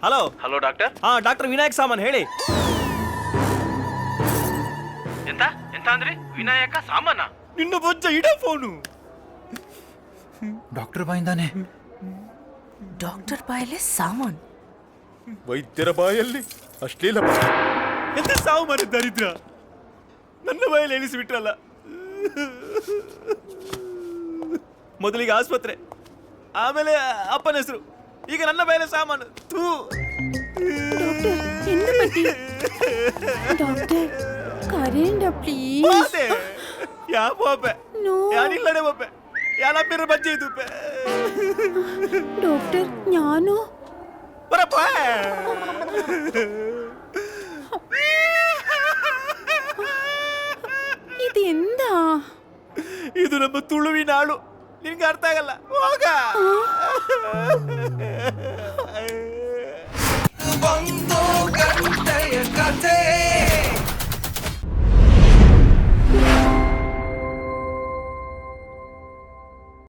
Hello hello doctor. Doctor Vinayak ಸಾಮನ್ ಹೇಳಿ. ಎಂತ ಎಂತ ಅಂದ್ರಿ? ವಿನಾಯಕ ಸಾಮಾನ? ನಿನ್ನ ಬೊಜ್ಜ ಇಡ ಫೋನು. ಡಾಕ್ಟರ್ ಬಾಯಿಂದಾನೆ. ಡಾಕ್ಟರ್ ಬಾಯಲ್ಲಿ ಸಾಮಾನ್, ವೈದ್ಯರ ಬಾಯಲ್ಲಿ ಅಶ್ಲೀಲ. ಎಂತ ಸಾವು ಮರ ದರಿದ್ರ, ನನ್ನ ಬಾಯಲ್ಲಿ ಎಣಿಸಿಬಿಟ್ರಲ್ಲ. ಮೊದಲಿಗೆ ಆಸ್ಪತ್ರೆ, ಆಮೇಲೆ ಅಪ್ಪನ ಹೆಸರು, ಈಗ ನನ್ನ ಬಾಯಲ್ಲಿ ಸಾಮಾನು. ಥೂ. Doctor ಕರೆಂಡ please. ಯಾ ಪೋಪೆ ಯಾನಿಲ್ಲಡೆ ಪೋಪೆ ಯಾನಪ್ಪಿರ ಬಜ್ಜೆ ಇದು ಡಾಕ್ಟರ್ ஞானு ಬರಪ್ಪ. ಇದು ಎಂದ? ಇದು ನಮ್ಮ ತುಳುವಿನ ಹಾಡು, ನಿನ್ಗೆ ಅರ್ಥ ಆಗಲ್ಲ. ಹೋಗ.